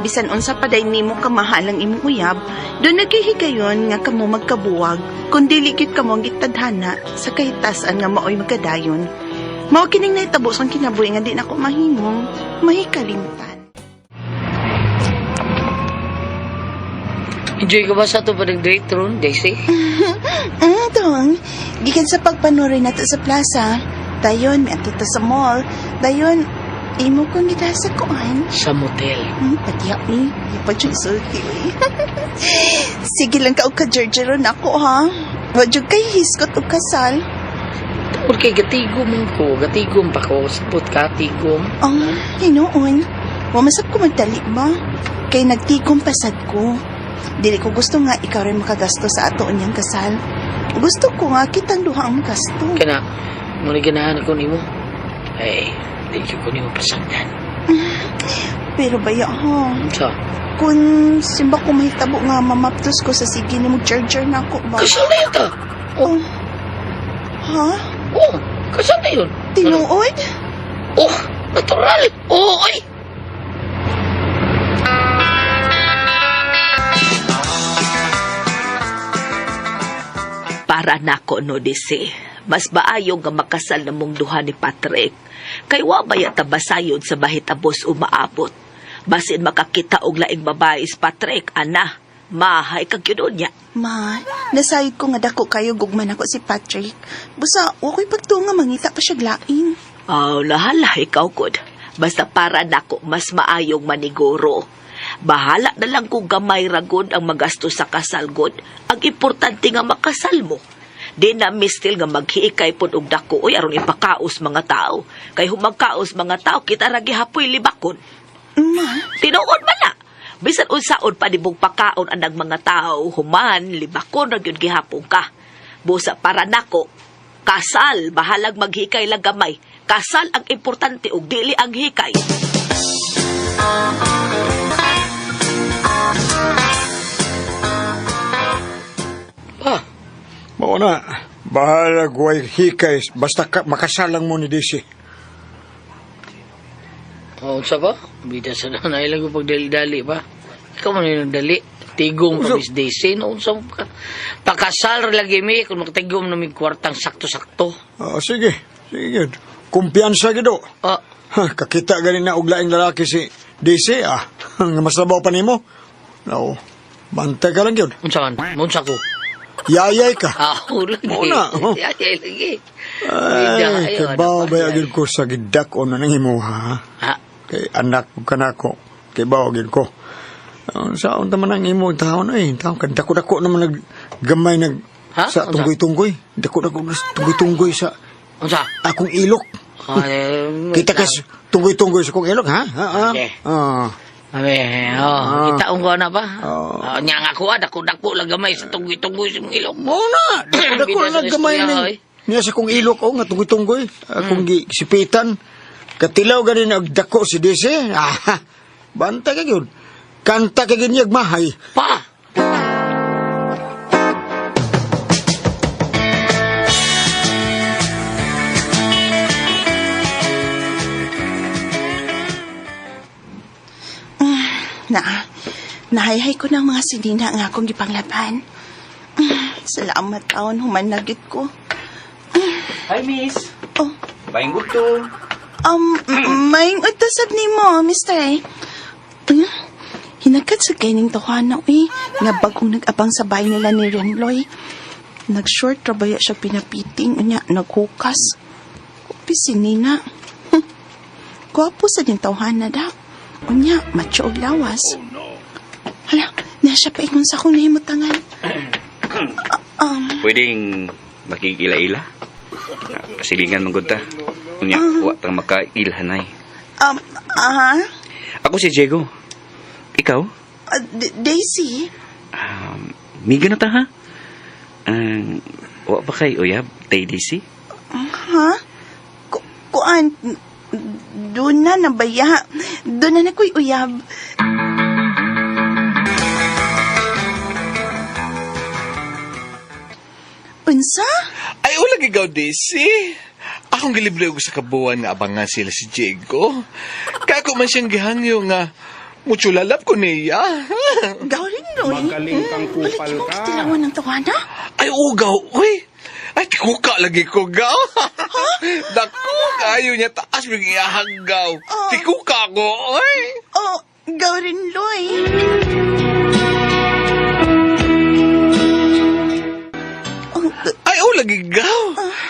bisan unsa pa day nimo kamahal ang imong uyab, do naghihigayon nga kamo magkabuwag kun dili gyud kamo gitadhana sa kahitasan nga maoy magadayon. Mao kining nahitabo sang kinabuhi nga di nako mahimong mahikalimtan. Enjoy ka ba sa ito pa nag-date ron, Daisy? Tong, gikan sa pagpanuri nato sa plaza, dayon may ato sa mall, dayon imo kong gita sa kuan. Sa motel. Patiya ni, ipa dyan sulti Sige lang ka o ka-jerjeron ako ha. Wadyo kay hiskot o kasal. Porque gatigom ko, gatigom pa ko, sapot ka, tigom. Hinoon, wamasap ko magdali ba? Kay nagtigom pasad ko. Dili ko gusto nga ikaw rin makagasto sa ato niyang kasal. Gusto ko nga kitang duha ang gasto. Kana, muna ganahan ako ni mo. Ay, di ko ni mo pasanggan. Pero baya ha. Sa? Kung simba ko mahitabo nga mamaptos ko sa sige ni mo charger na ako ba? Kasal na yun ta? Oh. Ha? Oh, kasal na yun. Tinuod? Oh, natural. Oh, ay. Para nako no disi, mas maayo nga makasal na mong duha ni Patrick. Kay wa baya tabasayon sa bahitabos umaabot. Basin makakita og laing babae si Patrick, ana, mahay kag yun niya. Ma, nasayod ko nga dako kayo gugman ako si Patrick. Busa, wako'y pagtunga mangita pa siya glain. Lahala, ikaw good. Basta para nako mas maayong maniguro. Bahala na lang kung gamay ragod ang magasto sa kasal god. Ang importante nga makasal mo. Di na mistil nga maghiikay pod og dako oy aron ipakaos mga tao. Kay humagkaos mga tao kita ra gihapoy libakon. Ma, Tinuod man na. Bisan unsaon pa dibog pakaon anang mga tao human libakon ra gyud gihapon ka. Busa para nako kasal bahalag maghikay lang gamay. Kasal ang importante og dili ang hikay. Mao na, bahala guway hikay, basta makasalang mo ni Daisy. Oh, sa ba? Bida sa nanay lang ko pag dali-dali pa. Ikaw man yung dali. Tigom ka, Miss Daisy. Noon sa ka. Pakasal lagi mi, kung magtigom na may kwartang sakto-sakto. Sige, sige. Kumpiyansa gido. Kakita ganin na og laing lalaki si Daisy, nga masabaw pa nimo. No, bantay ka lang yun. Unsa ko? Yayay ka. Lagi. Muna. Yayay lagi. Ay, kabaw ba agil ko sa gidak o na nang imuha, ha? Kay anak ko kanako, kay bawagin ko. Saan naman ang imo taon taon ka dako-dako naman naggamay sa tunggoy-tunggoy. Dako-dako tunggoy-tunggoy sa akong ilok. Kita kas tunggoy-tunggoy sa akong ilok, ha? Okay. Kita ko na ba? Nya nga ko, dako-dako lang gamay sa tunggoy-tunggoy sa mong ilok. Muna, dako lang gamay niya sa kong ilok, nga tunggoy-tunggoy. Akong gisipitan. Katilaw ganin nagdako si Daisy. Banta ka yun. Kanta ka ginyag mahay. Pa! Nahayhay ko ng mga sinina nga akong gipanglaban. Salamat taon, humanagit ko. Hi, miss. Oh. Baing gusto. Maing utasab ni mo, mister. Hinakat sa kaining tawana, nga bagong nag-abang sa bahay nila ni Renloy. Nag-short trabaya siya pinapiting, naghukas. Pisinina. Gwapo sa din tawhana da. Unya, macho og lawas. Hala, nasa pa ingon sa akong nahimutangan. Pwedeng makikila-ila. Silingan manggod ta. Unya, wa tang makailhanay. Ako si Diego. Ikaw? Daisy? Miga na ta, ha? Wa pa kay uyab, tay Daisy? Ha? Kuan, doon na nabaya. Doon na nakoy uyab. Unsa? Ay, ulang ikaw, Daisy. Akong gilibre ko sa kabuan nga abangan sila si Diego. Kako man siyang gihangyo nga Muchulalap ko niya. Gawin, Loy. Magaling kang kupal Balik mo ka. kitilawan ng tawana. Ay, ugaw, uy. Ay, tikuka lagi ko, gaw. Dako, kayo niya taas yung ihahagaw. Tikuka ko, uy. Oh, gawin, Loy. Ay, lagi gaw.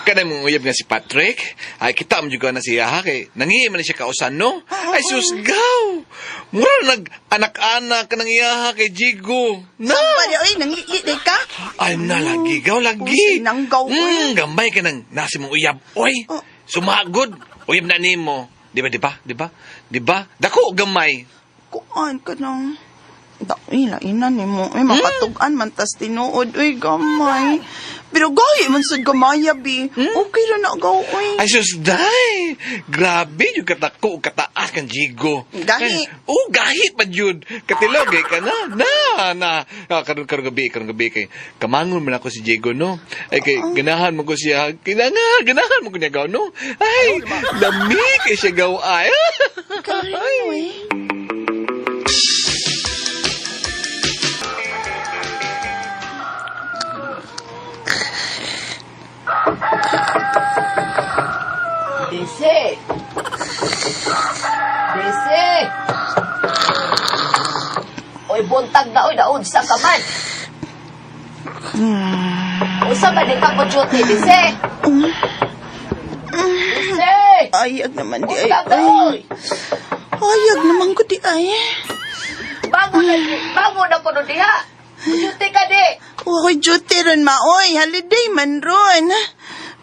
Kanay mong uyab nga si Patrick. Ay, kita mo juga na siya, ha? Kay, nangihi man siya kausan, no? Ay, sus, gaw. Mura nag-anak ka nang iyaha kay Jigo. Na! Pwede, oy, nangiiday ka? Ay, na, lagi, gaw, lagi. Sinanggaw ko yan. Gambay ka nang nasi mong uyab. Oy, sumagod. Uyab na nimo. Di ba? Dako, gamay. Kuan ka nang... Dami lang inan ni mo. Ay, makatugan man tas tinuod. Uy, gamay. Pero gahi man sa gamaya, bi. Okay lang na gaw, uy. Ay, sus, day. Grabe, yung katako, kataas kang Jigo. Gahi. Gahi pa, Jud. Katilogay ka na. Karong gabi kay kamangon man ako si Jigo, no? Ay, kay ganahan mo ko siya. Ganahan mo ko niya gaw, no? Ay, lami kay siya gaw, ay. Gahi, uy. Desi! Desi! Oy, buntag na, oy, naun sa kaman. Usa ba di ka mo duty, Desi? Desi! Ayag naman di ay. Buntag na, oy! Ayag naman ko di ay. Bangon ako no diha. Duty ka di. Uy, duty ron ma, oy. Holiday man ron.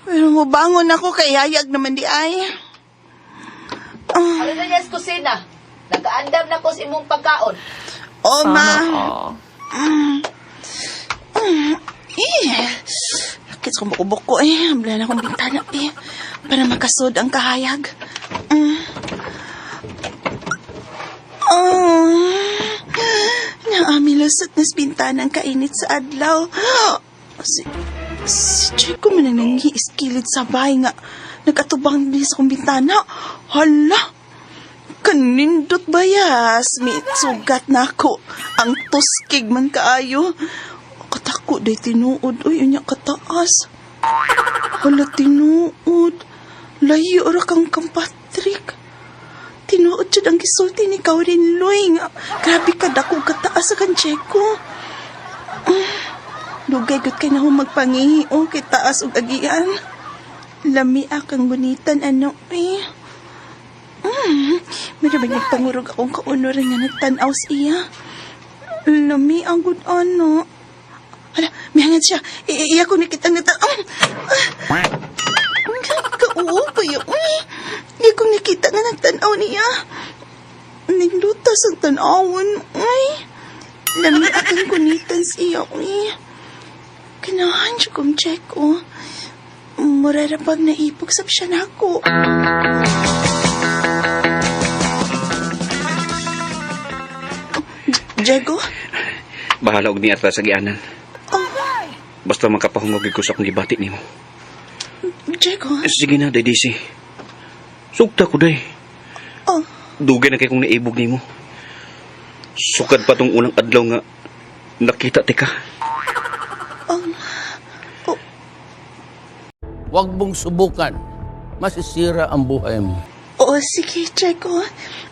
Pero mabangon ako kay ayag naman di ay. Ano na niya sa kusina? Nag-aandam na ko sa imong pagkaon. Oh, ma. Sakit sa kumukubok ko eh. Habla na akong bintana eh. Para makasod ang kahayag. Naami lusot na sa bintana ang kainit sa adlaw. Si Chico man ang nangiiskilid sa bahay nga. Nag-atubang din sa kong bintana. Hala! Kanindot bayas. May sugat na ako. Ang tuskig man kaayo. Katako day tinuod. Uy, unya kataas. Hala, tinuod. Layo ra kang Patrick. Tinuod siya ang gisulti ni Kaurin Loy nga. Grabe ka dako kataas sa kancheko. Dugay gud kay na magpangihi kay taas ug agian. Lami akang bunitan ano eh. Marabang nagpangurog akong kaunoran nga nagtanaw sa iya. Lami ang gud ano. Hala, mihangan siya. Iya ko nakita nga kauo pa yun. Iya ko nakita nga nagtanaw niya. Naglutas ang tanawon. Ay, lami akang kunitan sa iya. Kanahan siya kong check Murarapag naipog sa siya na ako. Diego? Bahala og ni atras sa gianan. Basta makapahungog ko sa akong gibati nimo. Diego? Sige na, day DC. Sugta ko, day. Oh. Dugay na kay kong naibog nimo. Sukad pa tong unang adlaw nga nakita tika. Huwag mong subukan. Masisira ang buhay mo. Oo, sige, Diego.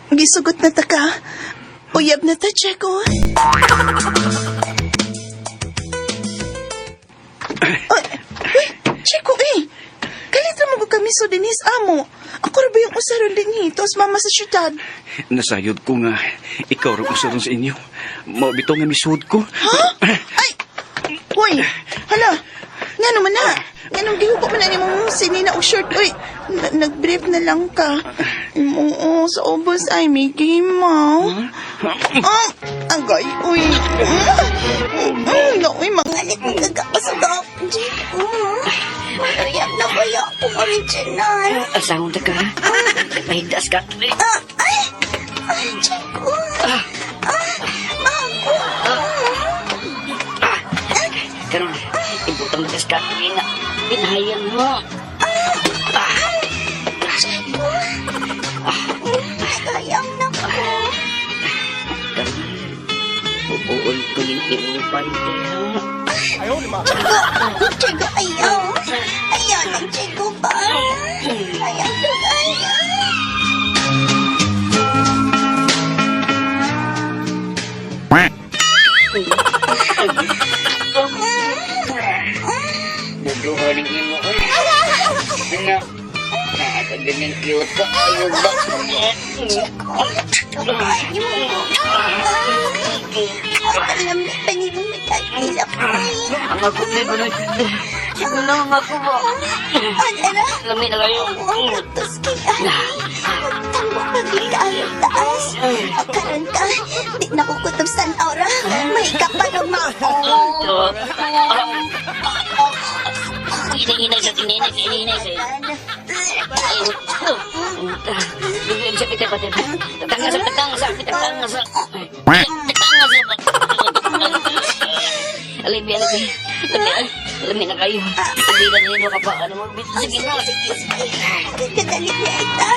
Gisugot na ta ka. Uyab na ta, Diego. Diego, Kalit mo ko kami so dinis amo. Ako rin ba yung usaron din hitos, mama sa syudad? Nasayod ko nga. Ikaw rin usaron sa inyo. Mabito nga misud ko. Ha? Ay! Hoy! Hala! Nga naman na! Nga nung gihuko mo na ni mong sinina o shirt. Uy! Nag-brief na lang ka. Oo, sa ubos ay may game mo. Agay! Uy! Uy, mangalit mong gagapasag ako. Mariam na ba yung original? Asahon na ka. Nagpahigdas ka. Ay! Ay, Chico! Bago! Karon, ibutang gas ka. Nga, pinahayang mo. Chico! Sayang na ko. Chico, ayaw. Ayaw ng Chico ba? Ayaw ng ayaw. Bubuhanin mo ko. Anak. Ganyan cute ka. Ayaw ba? Alam na pa niyo magkakilap ko. Ang ako na ba na? Chico na ang ako ba? Ano? Lami na kayo. Utos kaya. Magtambok paglikayang taas. Karon ka, di nakukutob sa aura. May kapanumao. Hinay sa tininay, hinay sa... Ayaw. Bigyan siya kita pati. Tatanga sa. Alimi na kayo. Hindi na nino ka pa. Ano mo? Sige na. Kadali niya ita.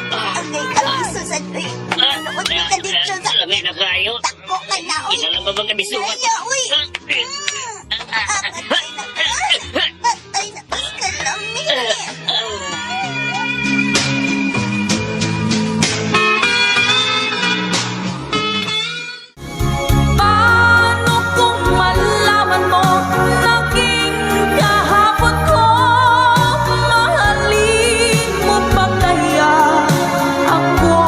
Agay kami susandoy. Noon ka dito sa... Alami na kayo. Takbo ka na. Isa lang ba bang kabisukat? Ayaw, uy. Ay, nakalami. Paano kung malaman mo naging kahapon ko? Mahalin mo pa kaya ako?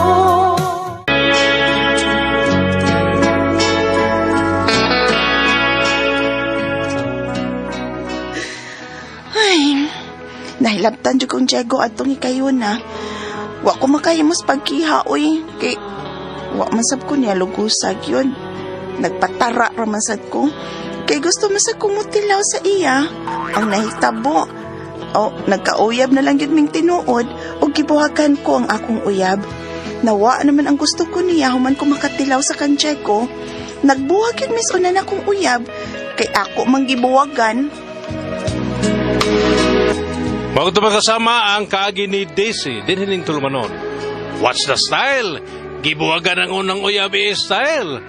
Ay, nahilabtan dyan kong Diego atong ikayo na. Wa ko makahimos pagkiha, uy. Kay, wa man sab ko niya lugusag yun. Nagpatara raman sad ko. Kay gusto man sa kumutilaw sa iya. Ang nahitabo. O, nagkauyab na lang yun ming tinuod o gibuhagan ko ang akong uyab. Nawa naman ang gusto ko niya human ko makatilaw sa kanje ko. Nagbuhag yun mis una na kong uyab. Kay ako mang gibuwagan. Bago kasama ang kaagi ni Daisy, din hiling tulumanon. What's the style? Gibuwagan ang unang uyabi style.